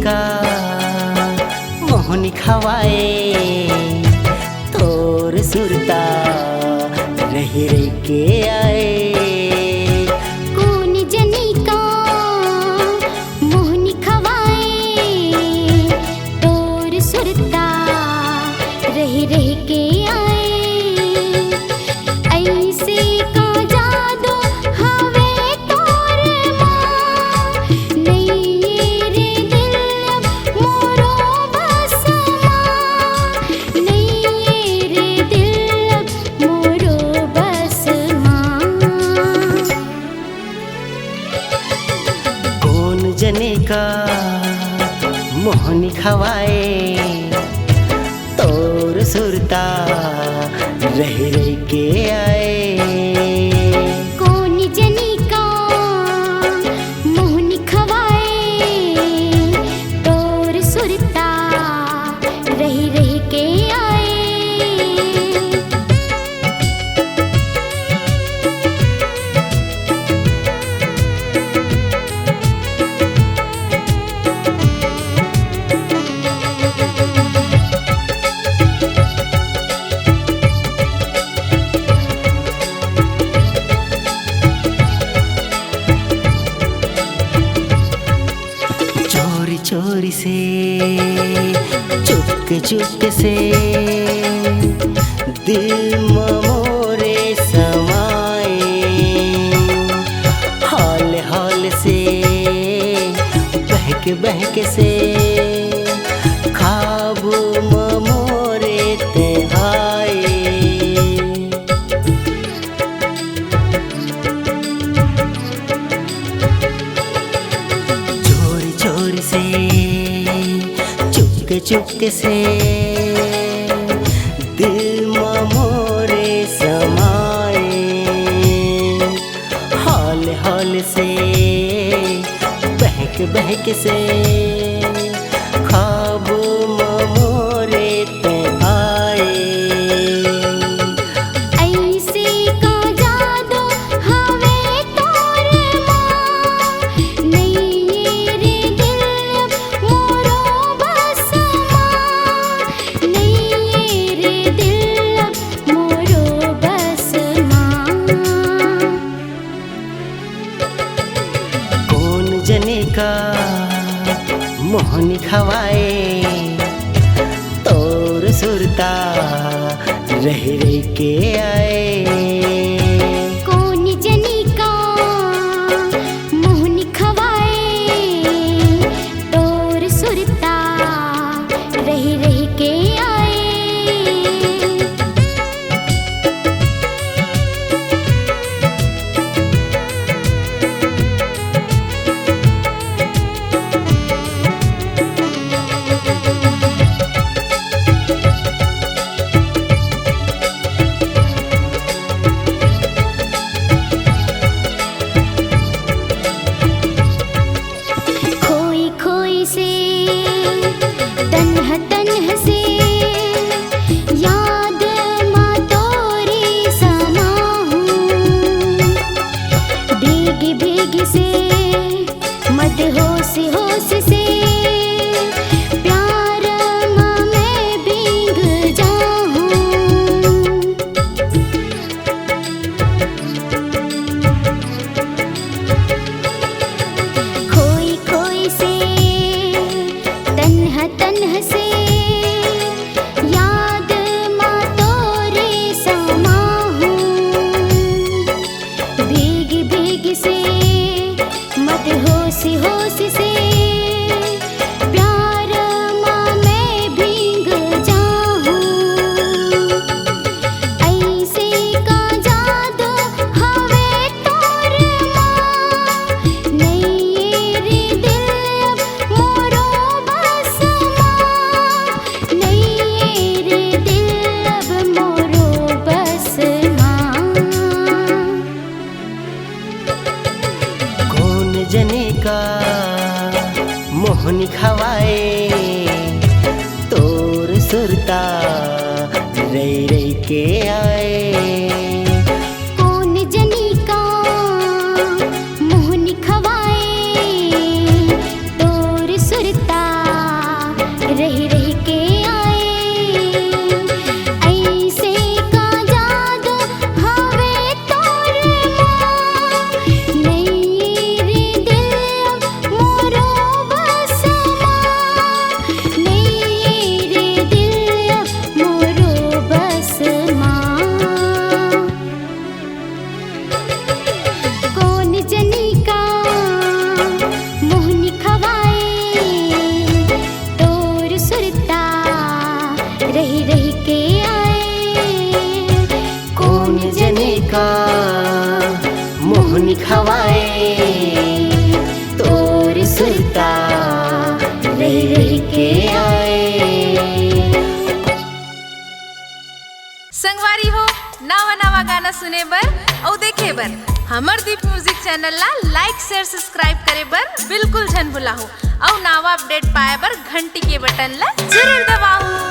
का मोहनी खवाए तोर सुरता रही रही के आए। कौन जनी का मोहनी खवाए तोर सुरता रही रही के आए। ऐसे का जादू हवे तोर माँ नहीं रे दिल मोरो बस माँ नहीं रे दिल मोरो बस माँ। कौन जने का मोहनी खवाए तोर सुरता रही रही के आए। कौन जनी का मोहनी खवाए तोर सुरता रही रही के आए। चोरी चोरी से चुपके चुपके से दिल मोरे समाए। हौले हौले से बहके बहके से ख्वाब मोरे ते आए। चोरी चोरी से चुपके चुपके से दिल मोरे समाए। हौले हौले से बहक बहक से ख्वाब मोरे ते आए। ऐसे का जादू हवे तोर माँ नहीं रे दिल मोरो बस माँ नहीं रे दिल मोरो बस माँ। कौन जने का मोहनी खवाए तोर सुरता रही रही के आए। कौन जनी का मोहनी खवाए तोर सुरता रही रही के आए। खोई खोई से तन्ह तन्ह से याद माँ तोरी समाहूँ। भीग भीग से मत होश होश से प्यार माँ मैं भीग जाऊँ। खोई खोई से तन्ह तन्ह से याद माँ तोरी समाहूँ। भीग भीग से मत होश होश से प्यार माँ मैं भीग जाऊँ। ऐसे का जादू हवे तोर माँ नहीं रे दिल मोरो बस माँ नहीं रे दिल मोरो बस माँ। कौन जने का मोहनी खवाए तोर सुरता रही रही के आए। कौन जनी का मोहनी खवाए तोर सुरता रही रही के आए। कौन जने का मोहनी खवाए, तोर सुरता रही रही के आए। संगवारी हो नवा नवा गाना सुने बर और देखे बर हमर दीप म्यूजिक चैनल ला लाइक शेयर सब्सक्राइब करे बर बिल्कुल झन भुलाहू और नवा अपडेट पाए बर घंटी के बटन ला जरूर दबाओ।